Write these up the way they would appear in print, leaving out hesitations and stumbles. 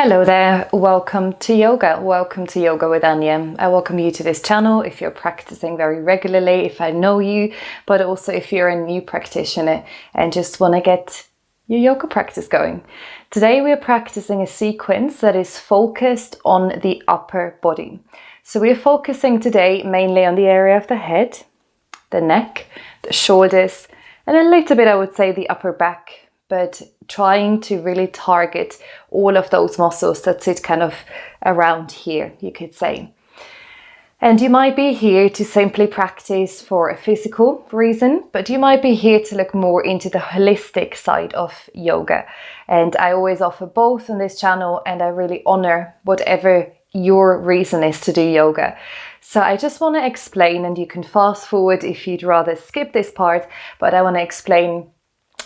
Hello there, welcome to yoga. Welcome to Yoga with Anja. I welcome you to this channel if you're practicing very regularly, if I know you, but also if you're a new practitioner and just want to get your yoga practice going. Today we're practicing a sequence that is focused on the upper body. So we're focusing today mainly on the area of the head, the neck, the shoulders, and a little bit, I would say, the upper back, but trying to really target all of those muscles that sit kind of around here, you could say. And you might be here to simply practice for a physical reason, but you might be here to look more into the holistic side of yoga. And I always offer both on this channel, and I really honor whatever your reason is to do yoga. So I just want to explain, and you can fast forward if you'd rather skip this part, but I want to explain,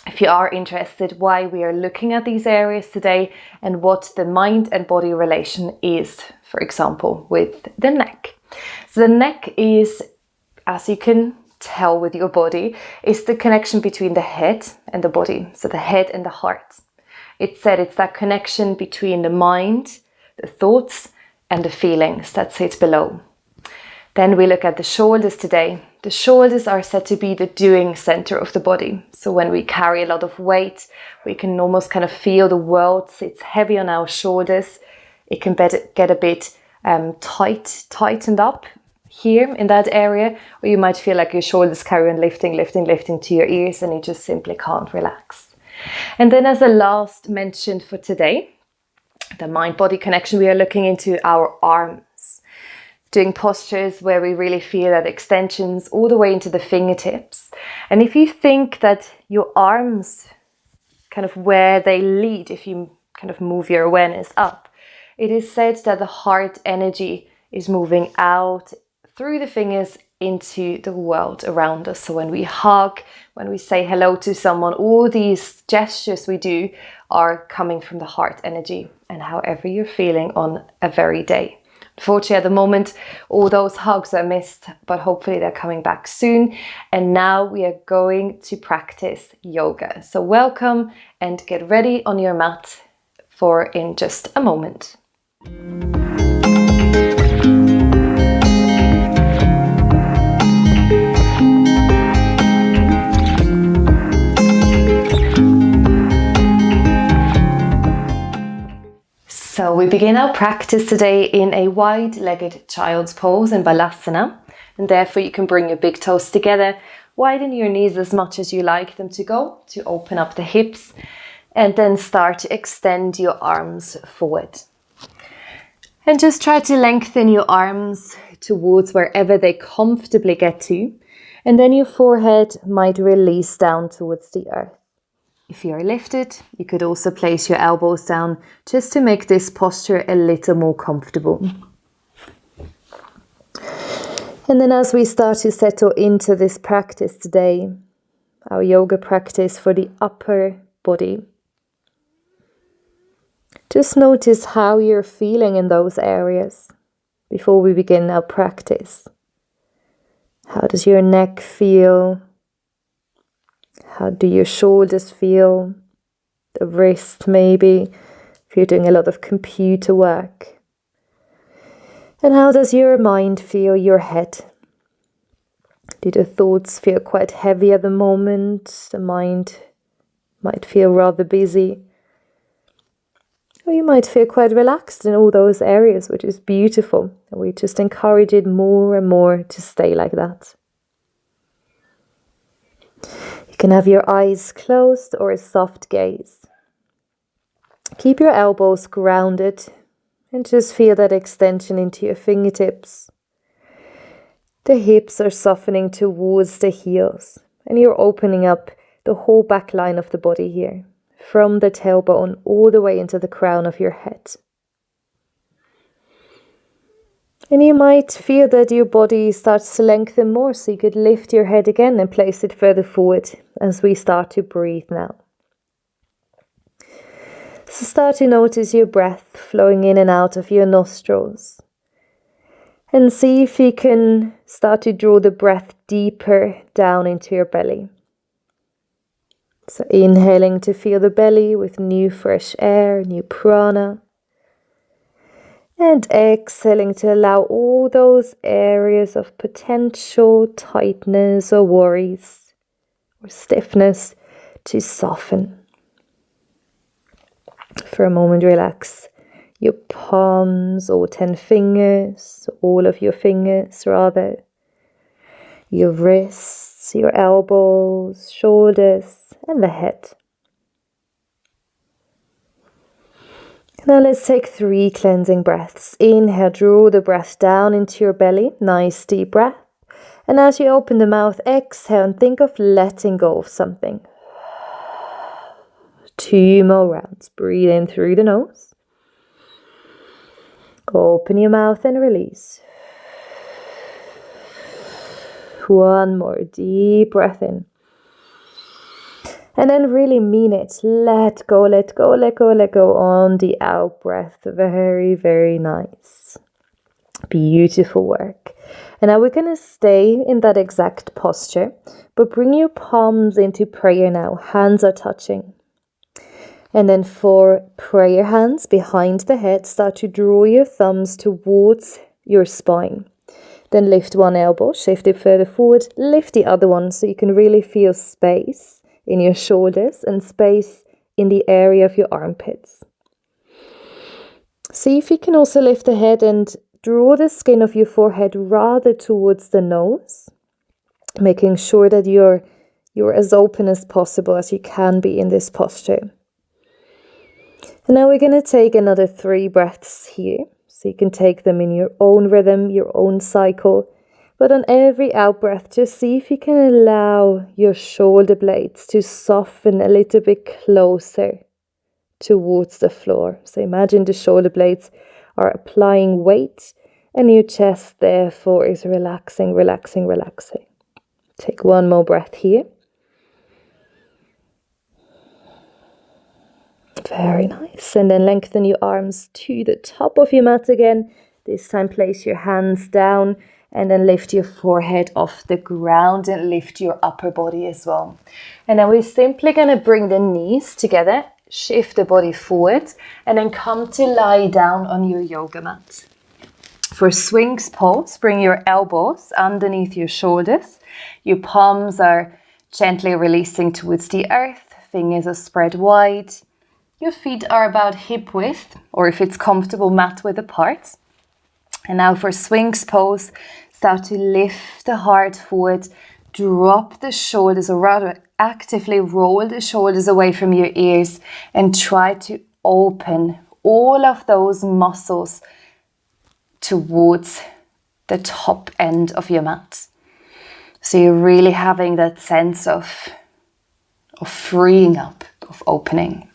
if you are interested, why we are looking at these areas today and what the mind and body relation is, for example, with the neck. So the neck is, as you can tell with your body, is the connection between the head and the body. So the head and the heart. It's that connection between the mind, the thoughts, and the feelings that sit below. Then we look at the shoulders today. The shoulders are said to be the doing center of the body. So when we carry a lot of weight, we can almost kind of feel the world sits heavy on our shoulders. It can get a bit tightened up here in that area, or you might feel like your shoulders carry on lifting to your ears, and you just simply can't relax. And then as a last mention for today, the mind-body connection, we are looking into our arms. Doing postures where we really feel that extensions all the way into the fingertips. And if you think that your arms, kind of where they lead, if you kind of move your awareness up, it is said that the heart energy is moving out through the fingers into the world around us. So when we hug, when we say hello to someone, all these gestures we do are coming from the heart energy, and however you're feeling on a very day. Unfortunately, at the moment, all those hugs are missed, but hopefully they're coming back soon. And now we are going to practice yoga. So welcome and get ready on your mat for in just a moment. So we begin our practice today in a wide-legged child's pose in Balasana, and therefore you can bring your big toes together, widen your knees as much as you like them to go, to open up the hips, and then start to extend your arms forward. And just try to lengthen your arms towards wherever they comfortably get to, and then your forehead might release down towards the earth. If you are lifted, you could also place your elbows down just to make this posture a little more comfortable. And then as we start to settle into this practice today, our yoga practice for the upper body, just notice how you're feeling in those areas before we begin our practice. How does your neck feel? How do your shoulders feel? The wrist maybe, if you're doing a lot of computer work. And how does your mind feel, your head? Do the thoughts feel quite heavy at the moment? The mind might feel rather busy. Or you might feel quite relaxed in all those areas, which is beautiful. And we just encourage it more and more to stay like that. You can have your eyes closed or a soft gaze. Keep your elbows grounded and just feel that extension into your fingertips. The hips are softening towards the heels, and you're opening up the whole back line of the body here, from the tailbone all the way into the crown of your head. And you might feel that your body starts to lengthen more, so you could lift your head again and place it further forward as we start to breathe now. So start to notice your breath flowing in and out of your nostrils. And see if you can start to draw the breath deeper down into your belly. So inhaling to fill the belly with new fresh air, new prana. And exhaling to allow all those areas of potential tightness or worries or stiffness to soften. For a moment, relax your palms, all 10 fingers, all of your fingers rather, your wrists, your elbows, shoulders, and the head. Now let's take 3 cleansing breaths. Inhale, draw the breath down into your belly. Nice deep breath. And as you open the mouth, exhale and think of letting go of something. 2 more rounds. Breathe in through the nose. Open your mouth and release. 1 more deep breath in. And then really mean it. Let go, let go, let go, let go on the out breath. Very, very nice. Beautiful work. And now we're going to stay in that exact posture, but bring your palms into prayer now. Hands are touching. And then for prayer hands behind the head, start to draw your thumbs towards your spine. Then lift one elbow, shift it further forward, lift the other one so you can really feel space in your shoulders and space in the area of your armpits. See if you can also lift the head and draw the skin of your forehead rather towards the nose, making sure that you're as open as possible as you can be in this posture. And now we're going to take another 3 breaths here. So you can take them in your own rhythm, your own cycle. But on every out breath, just see if you can allow your shoulder blades to soften a little bit closer towards the floor. So imagine the shoulder blades are applying weight and your chest therefore is relaxing, relaxing, relaxing. Take 1 more breath here. Very nice. And then lengthen your arms to the top of your mat again. This time place your hands down and then lift your forehead off the ground and lift your upper body as well. And then we're simply going to bring the knees together, shift the body forward, and then come to lie down on your yoga mat. For swings pose, bring your elbows underneath your shoulders. Your palms are gently releasing towards the earth. Fingers are spread wide. Your feet are about hip width, or if it's comfortable, mat width apart. And now for swings pose, start to lift the heart forward, drop the shoulders, or rather actively roll the shoulders away from your ears and try to open all of those muscles towards the top end of your mat. So you're really having that sense of freeing up, of opening.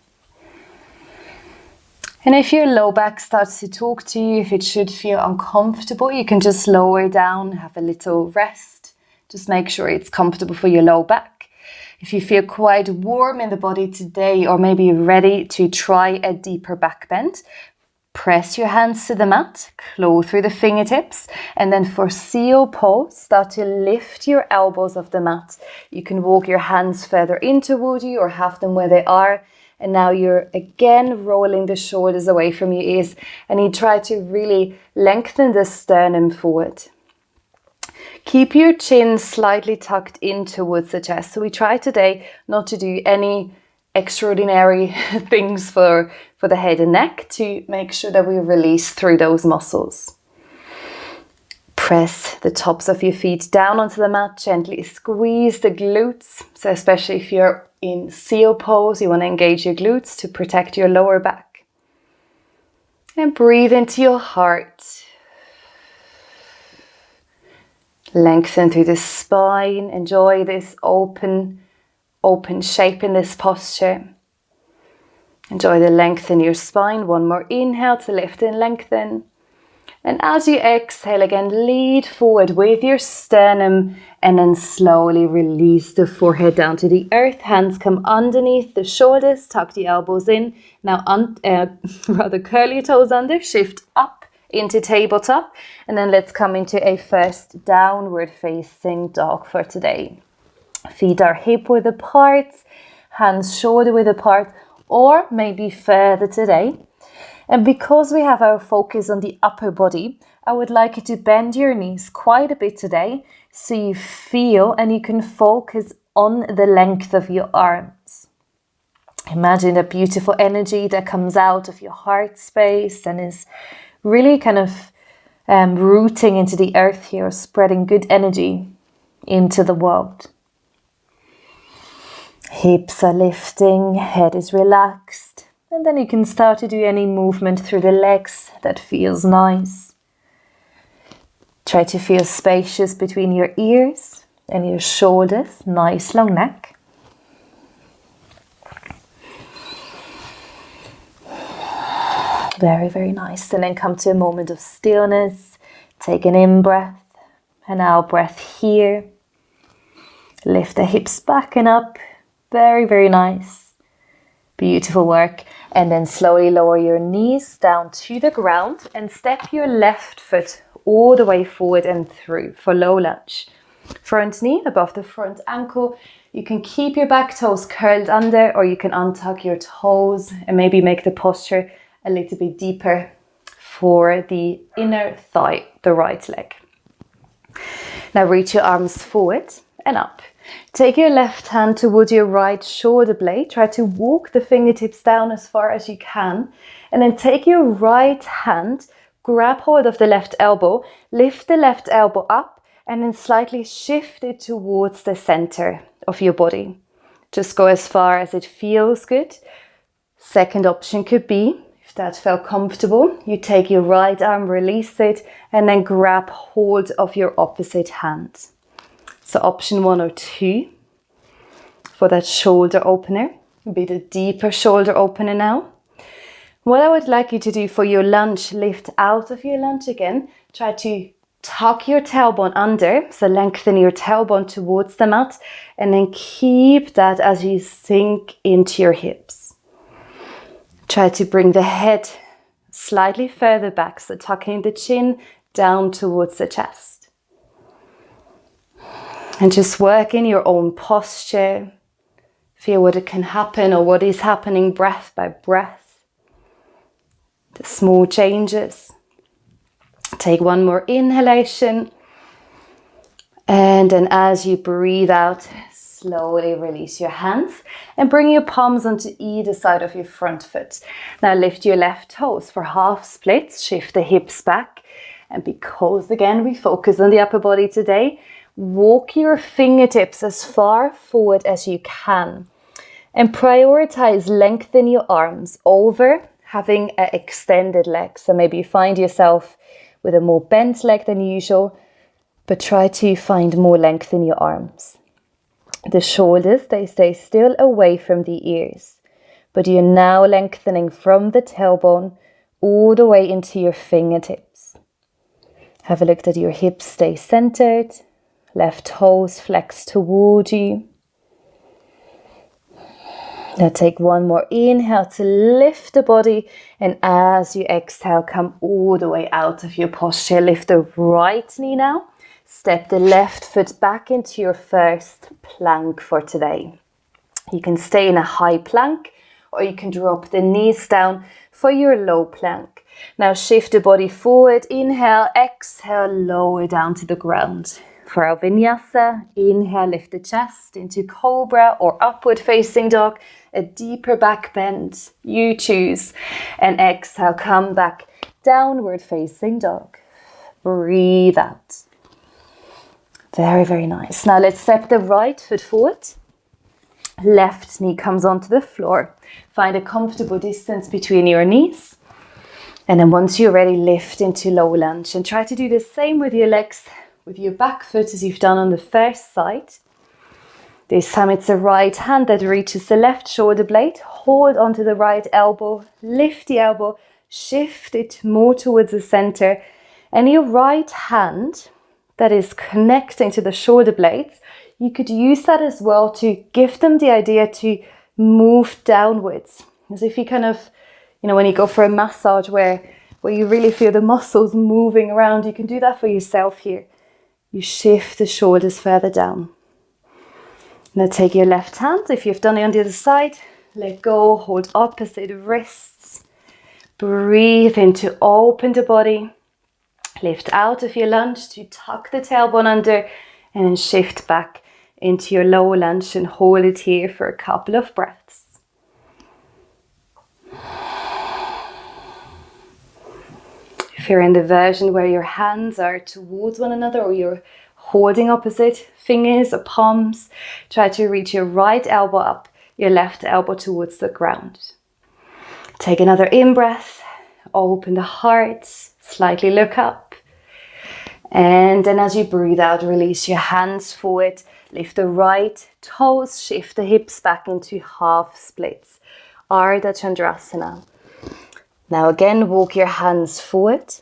And if your low back starts to talk to you, if it should feel uncomfortable, you can just lower down, have a little rest. Just make sure it's comfortable for your low back. If you feel quite warm in the body today, or maybe ready to try a deeper back bend, press your hands to the mat, claw through the fingertips, and then for seal pose, start to lift your elbows off the mat. You can walk your hands further in toward you or have them where they are. And now you're again rolling the shoulders away from your ears, and you try to really lengthen the sternum forward. Keep your chin slightly tucked in towards the chest. So we try today not to do any extraordinary things for the head and neck to make sure that we release through those muscles. Press the tops of your feet down onto the mat, gently squeeze the glutes. So especially if you're in seal pose, you want to engage your glutes to protect your lower back. And breathe into your heart. Lengthen through the spine. Enjoy this open shape in this posture. Enjoy the length in your spine. 1 more inhale to lift and lengthen. And as you exhale again, lead forward with your sternum and then slowly release the forehead down to the earth. Hands come underneath the shoulders, tuck the elbows in. Now rather curl your toes under, shift up into tabletop. And then let's come into a first downward facing dog for today. Feet are hip width apart, hands shoulder width apart, or maybe further today. And because we have our focus on the upper body, I would like you to bend your knees quite a bit today so you feel and you can focus on the length of your arms. Imagine the beautiful energy that comes out of your heart space and is really kind of rooting into the earth here, spreading good energy into the world. Hips are lifting, head is relaxed, and then you can start to do any movement through the legs that feels nice. Try to feel spacious between your ears and your shoulders, nice long neck. Very, very nice. And then come to a moment of stillness. Take an in-breath, an out-breath here. Lift the hips back and up. Very, very nice. Beautiful work. And then slowly lower your knees down to the ground and step your left foot all the way forward and through for low lunge. Front knee above the front ankle. You can keep your back toes curled under, or you can untuck your toes and maybe make the posture a little bit deeper for the inner thigh, the right leg. Now reach your arms forward and up. Take your left hand towards your right shoulder blade. Try to walk the fingertips down as far as you can. And then take your right hand, grab hold of the left elbow, lift the left elbow up, and then slightly shift it towards the center of your body. Just go as far as it feels good. Second option could be, if that felt comfortable, you take your right arm, release it, and then grab hold of your opposite hand. So option 1 or 2 for that shoulder opener. Be the deeper shoulder opener now. What I would like you to do for your lunge, lift out of your lunge again. Try to tuck your tailbone under, so lengthen your tailbone towards the mat, and then keep that as you sink into your hips. Try to bring the head slightly further back, so tucking the chin down towards the chest. And just work in your own posture. Feel what it can happen or what is happening breath by breath. The small changes. Take one more inhalation. And then as you breathe out, slowly release your hands and bring your palms onto either side of your front foot. Now lift your left toes for half splits. Shift the hips back. And because again we focus on the upper body today, walk your fingertips as far forward as you can and prioritize lengthen your arms over having an extended leg. So maybe you find yourself with a more bent leg than usual, but try to find more length in your arms. The shoulders, they stay still away from the ears, but you're now lengthening from the tailbone all the way into your fingertips. Have a look that your hips stay centered. Left toes flex toward you. Now take one more inhale to lift the body, and as you exhale, come all the way out of your posture. Lift the right knee now. Step the left foot back into your first plank for today. You can stay in a high plank, or you can drop the knees down for your low plank. Now shift the body forward. Inhale, exhale, lower down to the ground. For our vinyasa, inhale, lift the chest into cobra or upward facing dog, a deeper back bend, you choose. And exhale, come back, downward facing dog. Breathe out. Very, very nice. Now let's step the right foot forward. Left knee comes onto the floor. Find a comfortable distance between your knees. And then once you're ready, lift into low lunge. And try to do the same with your legs, with your back foot as you've done on the first side. This time it's the right hand that reaches the left shoulder blade. Hold onto the right elbow, lift the elbow, shift it more towards the center. And your right hand that is connecting to the shoulder blades, you could use that as well to give them the idea to move downwards. As if you kind of, when you go for a massage where you really feel the muscles moving around, you can do that for yourself here. You shift the shoulders further down. Now take your left hand, if you've done it on the other side, let go, hold opposite wrists. Breathe in to open the body. Lift out of your lunge to tuck the tailbone under and then shift back into your low lunge and hold it here for a couple of breaths. If you're in the version where your hands are towards one another or you're holding opposite fingers or palms, try to reach your right elbow up, your left elbow towards the ground. Take another in-breath, open the heart, slightly look up. And then as you breathe out, release your hands forward, lift the right toes, shift the hips back into half splits. Ardha Chandrasana. Now again, walk your hands forward.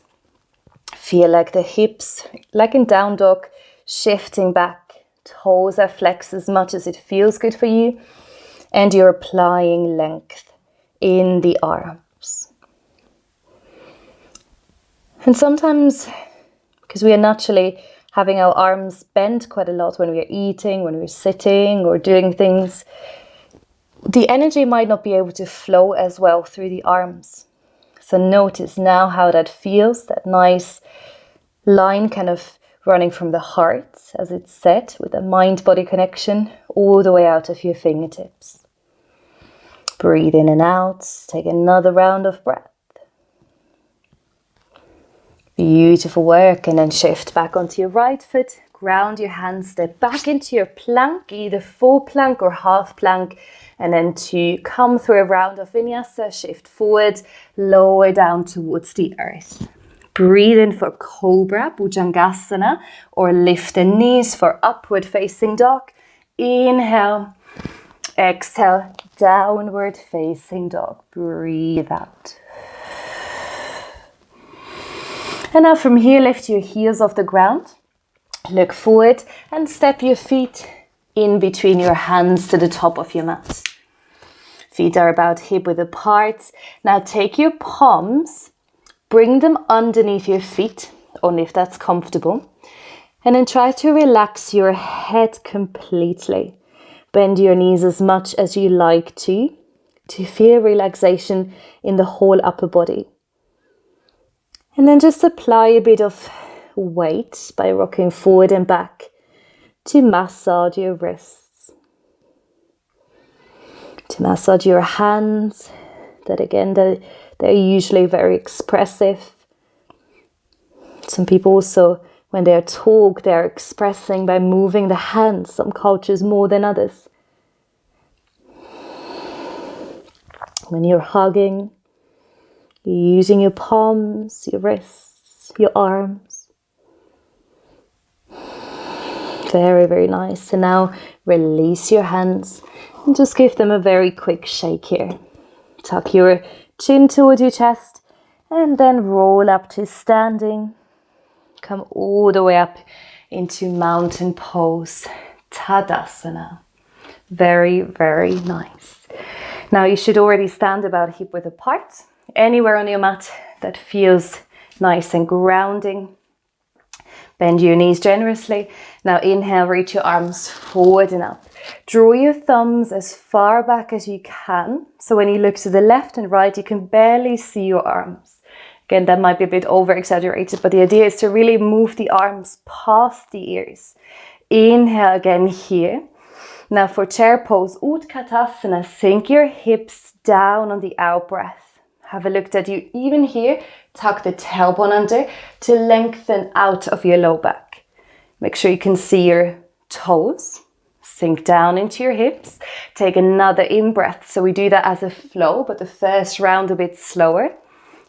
Feel like the hips, like in down dog, shifting back. Toes are flexed as much as it feels good for you. And you're applying length in the arms. And sometimes, because we are naturally having our arms bent quite a lot when we're eating, when we're sitting or doing things, the energy might not be able to flow as well through the arms. So notice now how that feels, that nice line kind of running from the heart, as it's said, with a mind-body connection, all the way out of your fingertips. Breathe in and out. Take another round of breath. Beautiful work. And then shift back onto your right foot. Ground your hands, step back into your plank, either full plank or half plank. And then to come through a round of vinyasa, shift forward, lower down towards the earth. Breathe in for Cobra, Bhujangasana, or lift the knees for upward facing dog. Inhale, exhale, downward facing dog. Breathe out. And now from here, lift your heels off the ground. Look forward and step your feet in between your hands to the top of your mat. Feet are about hip width apart. Now take your palms, bring them underneath your feet, only if that's comfortable. And then try to relax your head completely. Bend your knees as much as you like to feel relaxation in the whole upper body. And then just apply a bit of weight by rocking forward and back to massage your wrists, to massage your hands, that again, they're usually very expressive. Some people also, when they talk, they're expressing by moving the hands, some cultures more than others. When you're hugging, you're using your palms, your wrists, your arms. Very, very nice. And now release your hands and just give them a very quick shake here. Tuck your chin toward your chest and then roll up to standing. Come all the way up into mountain pose, Tadasana. Very, very nice. Now you should already stand about hip width apart. Anywhere on your mat that feels nice and grounding. Bend your knees generously. Now inhale, reach your arms forward and up. Draw your thumbs as far back as you can. So when you look to the left and right, you can barely see your arms. Again, that might be a bit over exaggerated, but the idea is to really move the arms past the ears. Inhale again here. Now for chair pose, Utkatasana, sink your hips down on the out breath. Have a look that you even here tuck the tailbone under to lengthen out of your low back. Make sure you can see your toes. Sink down into your hips. Take another in-breath. So we do that as a flow, but the first round a bit slower.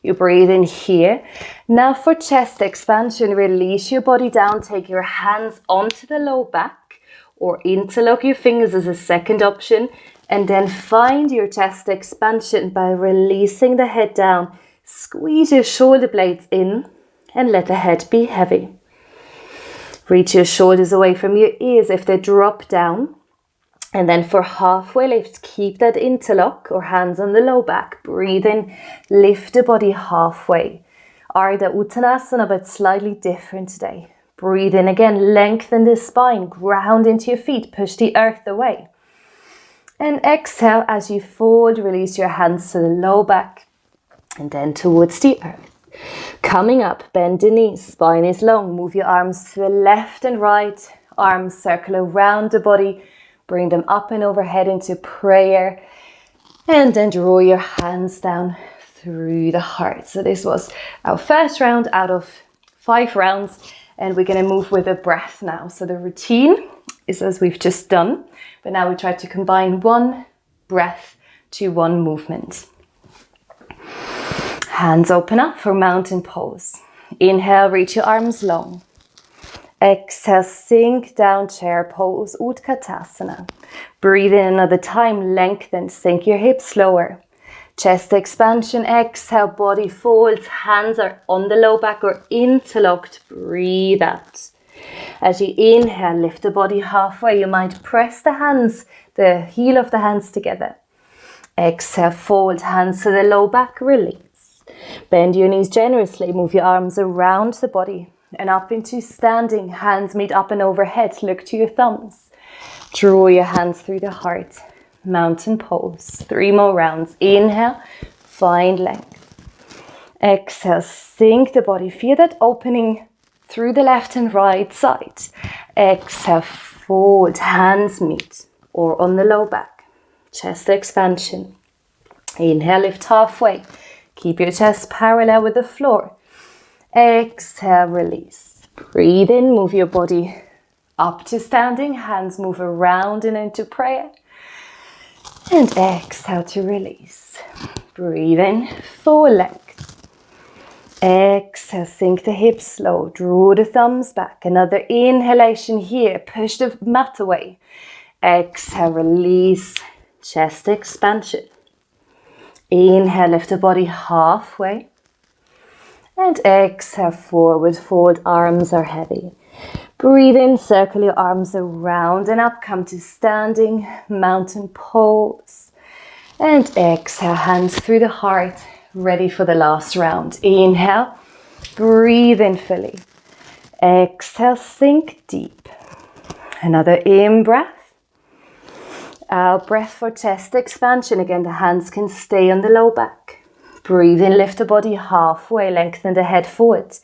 You breathe in here. Now for chest expansion, release your body down. Take your hands onto the low back or interlock your fingers as a second option. And then find your chest expansion by releasing the head down. Squeeze your shoulder blades in and let the head be heavy. Reach your shoulders away from your ears if they drop down. And then for halfway lift, keep that interlock or hands on the low back. Breathe in, lift the body halfway. Ardha Uttanasana, but slightly different today. Breathe in again, lengthen the spine, ground into your feet, push the earth away. And exhale as you fold, release your hands to the low back. and then towards the earth. Coming up, bend the knees, spine is long, move your arms to the left and right, arms circle around the body, bring them up and overhead into prayer, and then draw your hands down through the heart. So this was our first round out of 5 rounds, and we're going to move with a breath now. So the routine is as we've just done, but now we try to combine 1 breath to 1 movement. Hands open up for mountain pose. Inhale, reach your arms long. Exhale, sink down, chair pose, Utkatasana. Breathe in another time, lengthen, sink your hips lower. Chest expansion, exhale, body folds, hands are on the low back or interlocked. Breathe out. As you inhale, lift the body halfway. You might press the hands, the heel of the hands together. Exhale, fold, hands to the low back, release. Bend your knees generously, move your arms around the body and up into standing. Hands meet up and overhead, look to your thumbs. Draw your hands through the heart. Mountain pose. 3 more rounds. Inhale, find length. Exhale, sink the body. Feel that opening through the left and right side. Exhale, forward, hands meet or on the low back. Chest expansion. Inhale, lift halfway. Keep your chest parallel with the floor. Exhale, release. Breathe in, move your body up to standing. Hands move around and into prayer. And exhale to release. Breathe in, full length. Exhale, sink the hips slow. Draw the thumbs back. Another inhalation here. Push the mat away. Exhale, release. Chest expansion. Inhale, lift the body halfway. And exhale, forward fold, arms are heavy. Breathe in, circle your arms around and up, come to standing, mountain pose. And exhale, hands through the heart, ready for the last round. Inhale, breathe in fully. Exhale, sink deep. Another in-breath. Out breath for chest expansion. Again, the hands can stay on the low back. Breathe in, lift the body halfway, lengthen the head forward.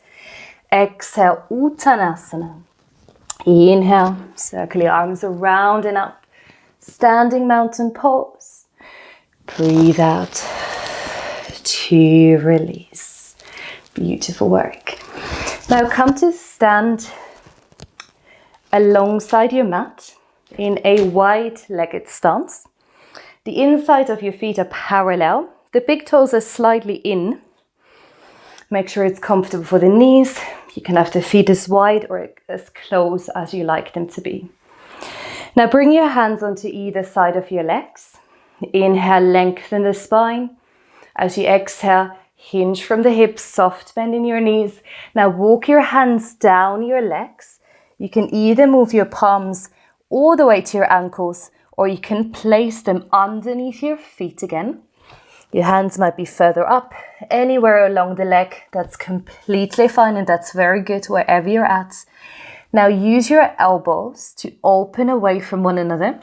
Exhale, Uttanasana. Inhale, circle your arms around and up. Standing mountain pose. Breathe out to release. Beautiful work. Now come to stand alongside your mat in a wide-legged stance. The insides of your feet are parallel. The big toes are slightly in. Make sure it's comfortable for the knees. You can have the feet as wide or as close as you like them to be. Now bring your hands onto either side of your legs. Inhale, lengthen the spine. As you exhale, hinge from the hips, soft bend in your knees. Now walk your hands down your legs. You can either move your palms all the way to your ankles, or you can place them underneath your feet again. Your hands might be further up, anywhere along the leg. That's completely fine, and that's very good wherever you're at. Now use your elbows to open away from one another.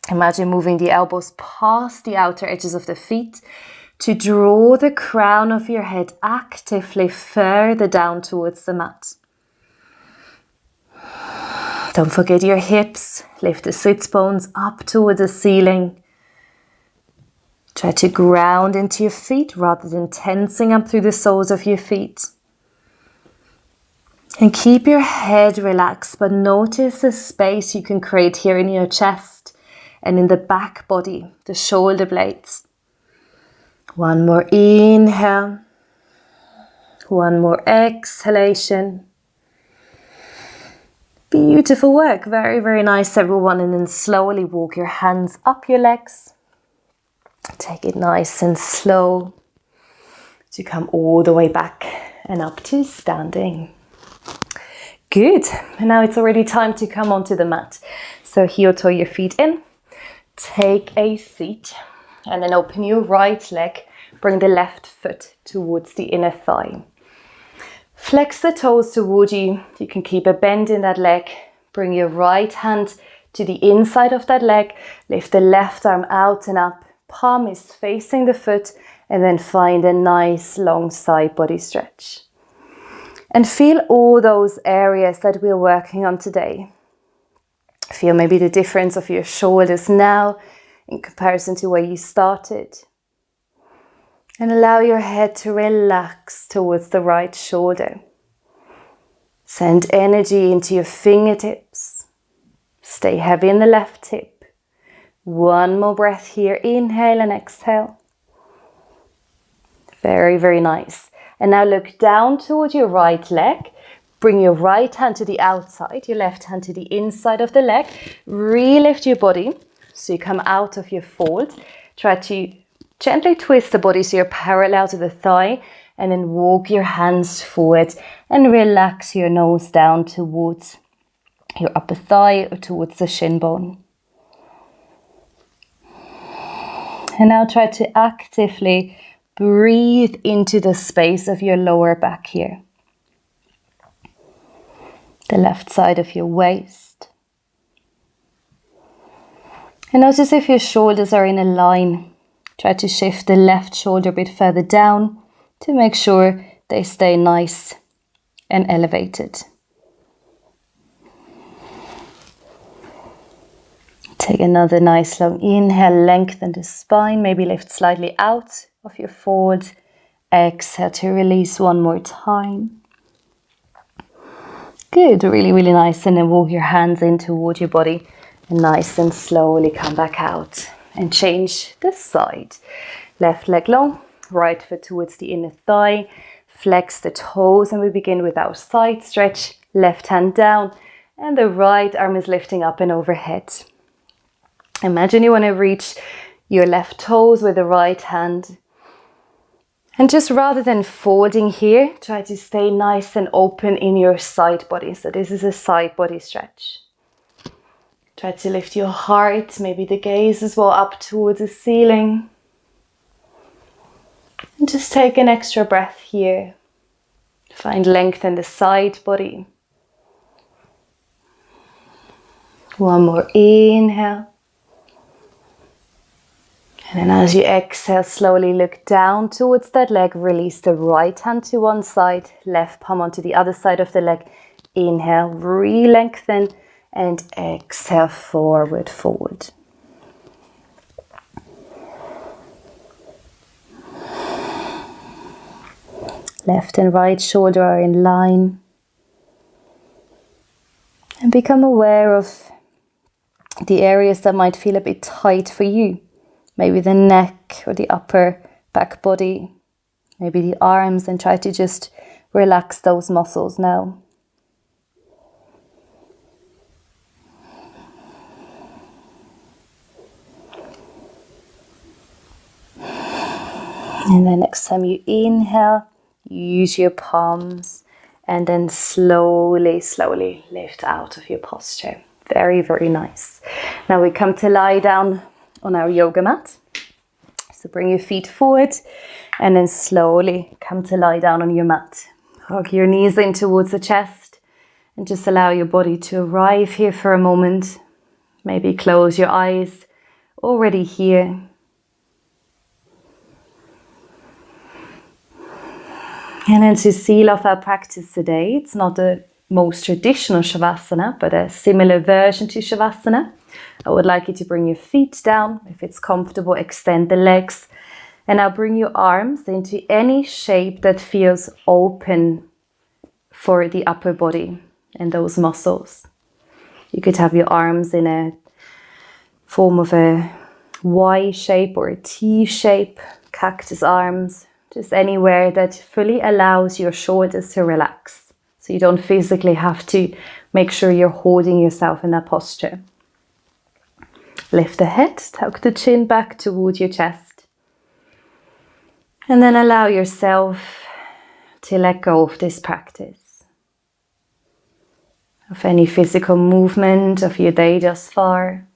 Imagine moving the elbows past the outer edges of the feet to draw the crown of your head actively further down towards the mat. Don't forget your hips. Lift the sits bones up towards the ceiling. Try to ground into your feet rather than tensing up through the soles of your feet. And keep your head relaxed, but notice the space you can create here in your chest and in the back body, the shoulder blades. One more inhale. One more exhalation. Beautiful work. Very, very nice, everyone. And then slowly walk your hands up your legs. Take it nice and slow to come all the way back and up to standing. Good. And now it's already time to come onto the mat. So heel toe your feet in. Take a seat and then open your right leg. Bring the left foot towards the inner thigh. Flex the toes toward you. You can keep a bend in that leg. Bring your right hand to the inside of that leg. Lift the left arm out and up. Palm is facing the foot And then find a nice long side body stretch. And feel all those areas that we're working on today. Feel maybe the difference of your shoulders now in comparison to where you started. And allow your head to relax towards the right shoulder. Send energy into your fingertips. Stay heavy in the left hip. One more breath here. Inhale and exhale. Very, very nice. And now look down towards your right leg. Bring your right hand to the outside, your left hand to the inside of the leg. Re-lift your body so you come out of your fold. Try to gently twist the body so you're parallel to the thigh. And then walk your hands forward and relax your nose down towards your upper thigh or towards the shin bone. And now try to actively breathe into the space of your lower back here. The left side of your waist. And notice if your shoulders are in a line. Try to shift the left shoulder a bit further down to make sure they stay nice and elevated. Take another nice long inhale, lengthen the spine, maybe lift slightly out of your fold. Exhale to release one more time. Good, really, really nice. And then walk your hands in toward your body and nice and slowly come back out and change the side. Left leg long, right foot towards the inner thigh. Flex the toes and we begin with our side stretch. Left hand down and the right arm is lifting up and overhead. Imagine you want to reach your left toes with the right hand. And just rather than folding here, try to stay nice and open in your side body. So this is a side body stretch. Try to lift your heart, maybe the gaze as well up towards the ceiling. And just take an extra breath here. Find length in the side body. One more inhale. And then as you exhale, slowly look down towards that leg. Release the right hand to one side, left palm onto the other side of the leg. Inhale, re-lengthen, and exhale, forward fold. Left and right shoulder are in line. And become aware of the areas that might feel a bit tight for you. Maybe the neck or the upper back body, maybe the arms, and try to just relax those muscles now. And then next time you inhale, use your palms and then slowly, slowly lift out of your posture. Very, very nice. Now we come to lie down on our yoga mat. So bring your feet forward and then slowly come to lie down on your mat. Hug your knees in towards the chest and just allow your body to arrive here for a moment. Maybe close your eyes already here. And then to seal off our practice today, it's not the most traditional Shavasana, but a similar version to Shavasana. I would like you to bring your feet down. If it's comfortable, extend the legs. And now bring your arms into any shape that feels open for the upper body and those muscles. You could have your arms in a form of a Y shape or a T shape, cactus arms, just anywhere that fully allows your shoulders to relax. So you don't physically have to make sure you're holding yourself in that posture. Lift the head, tuck the chin back towards your chest. And then allow yourself to let go of this practice. Of any physical movement of your day thus far.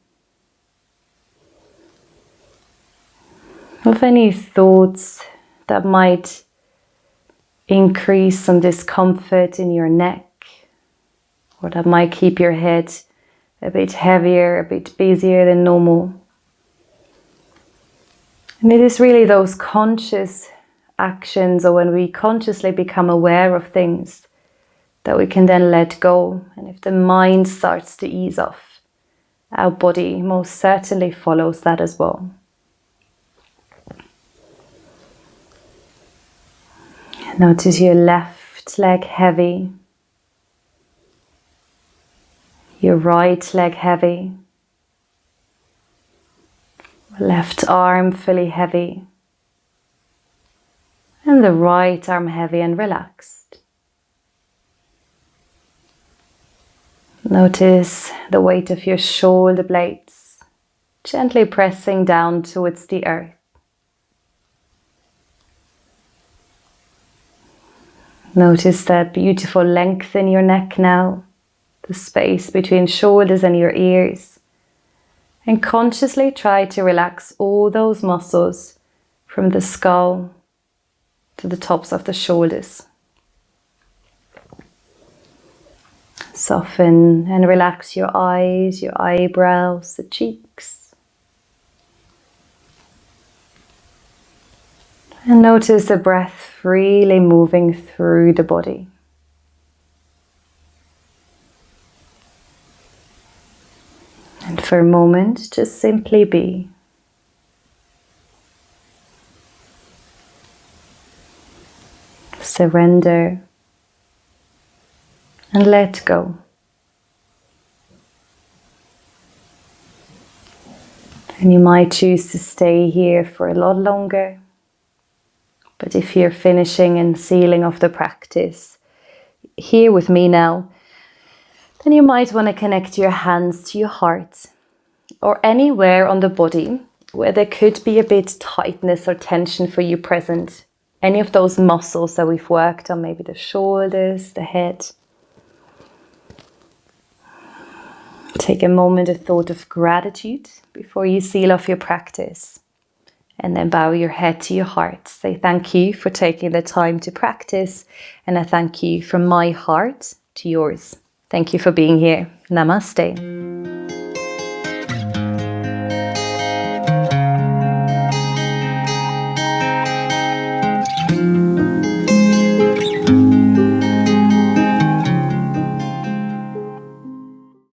Of any thoughts that might increase some discomfort in your neck. Or that might keep your head a bit heavier, a bit busier than normal. And it is really those conscious actions, or when we consciously become aware of things, that we can then let go. And if the mind starts to ease off, our body most certainly follows that as well. Notice your left leg heavy, your right leg heavy, left arm fully heavy, and the right arm heavy and relaxed. Notice the weight of your shoulder blades gently pressing down towards the earth. Notice that beautiful length in your neck now, the space between shoulders and your ears. And consciously try to relax all those muscles from the skull to the tops of the shoulders. Soften and relax your eyes, your eyebrows, the cheeks. And notice the breath freely moving through the body. And for a moment, just simply be. Surrender and let go. And you might choose to stay here for a lot longer. But if you're finishing and sealing off the practice here with me now, then you might want to connect your hands to your heart or anywhere on the body where there could be a bit tightness or tension for you present. Any of those muscles that we've worked on, maybe the shoulders, the head. Take a moment, a thought of gratitude before you seal off your practice. And then bow your head to your heart. Say thank you for taking the time to practice. And I thank you from my heart to yours. Thank you for being here. Namaste.